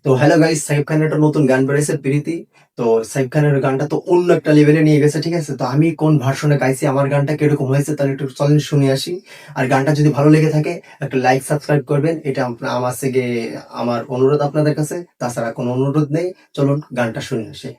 তো hello guys, Shakib খানের একটা নতুন গান বেরিয়েছে প্রীতি। তো সাকিব খানের গানটা তো অন্য একটা লেভেলে নিয়ে গেছে, ঠিক আছে। তো আমি কোন ভার্সনে গাইছি, আমার গানটা কিরকম হয়েছে, তাহলে একটু চলেন শুনে আসি। আর গানটা যদি ভালো লেগে থাকে একটা লাইক সাবস্ক্রাইব করবেন, এটা আমার থেকে আমার অনুরোধ আপনাদের কাছে, তাছাড়া কোনো অনুরোধ নেই। চলুন গানটা শুনে আসি।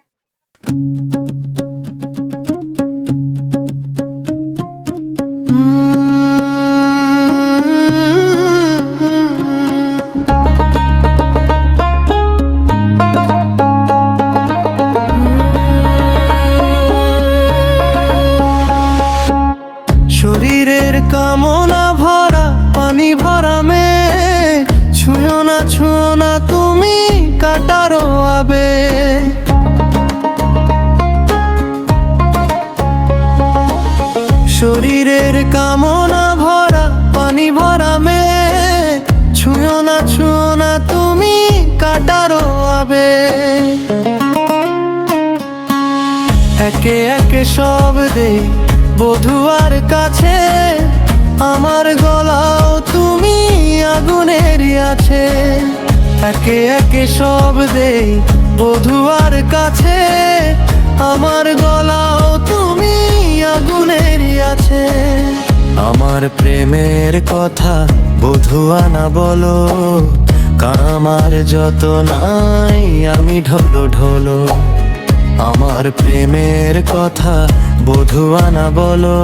শরীরের কামনা ভরা পানি ভরা মে ছুঁয়ো না তুমি কাটারো আবে। শরীরের কামনা ভরা পানি ভরা মে ছুঁয়ো না তুমি কাটারো আবে। একে একে সব দে বধুয়ার কাছে, আমার গলাও তুমি আগুনেরই আছে। একে একে সব দে বধুয়ার কাছে, আমার গলাও তুমি আগুনেরই আছে। আমার প্রেমের কথা বধুয়া না বলো, কামার যত নাই আমি ঢোলো ঢোলো। আমার প্রেমের কথা বধুয়া না বলো,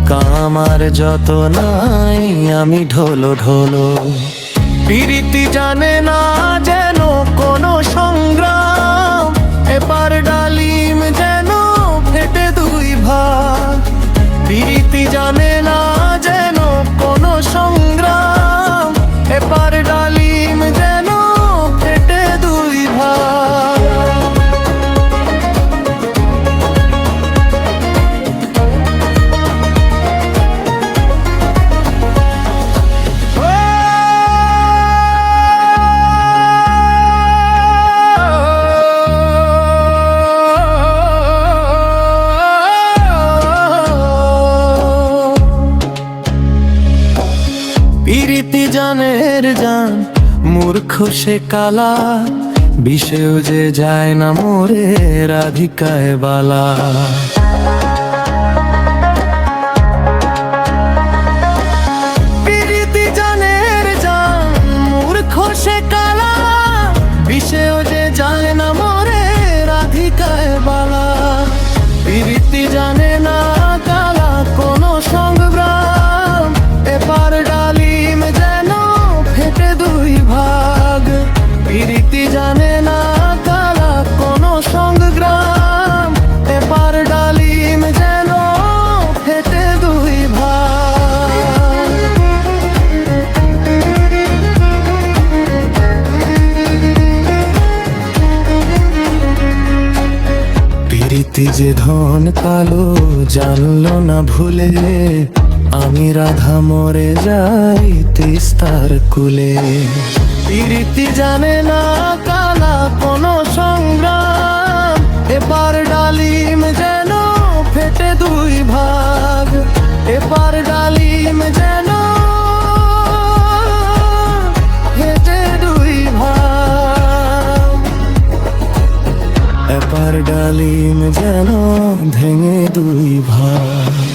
কামার যত নাই আমি ঢোলো ঢোলো। প্রীতি জানে না যেন কোনো সংগ্রাম, এপার ডালিম যেন ফেটে দুই ভাগ। প্রীতি জানে না যেন কোনো সংগ্রাম, এপার ডালিম যেন ফেটে দুই ভাগ। প্রীতি জানের জান মূর্খ সে কালা, বিষেও যে যায় না মোরে রাধিকায় বালা। প্রীতি জানের জান মূর্খ সে কালা, বিষেও যে যায় না মোরে রাধিকায় বালা। প্রীতি জানে না কালা কোনো সংগ্রাম, এপার ডালিম যেন ফেটে দুই ভাগ। প্রীতি জানে না কালা কোনো সংগ্রাম, এপার ডালিম যেন ফেটে দুই ভাগ। প্রীতি যে ধন কালো জানলো না ভুলে, আমি রাধা মরে যাই তিস্তার কুলে। প্রীতি জানে না কালা কোনো সংগ্রাম, এপার ডালিম যেন ফেটে দুই ভাগ। এপার ডালিম যেন ফেটে দুই ভাগ, এপার ডালিম যেন ভেঙে দুই ভাগ।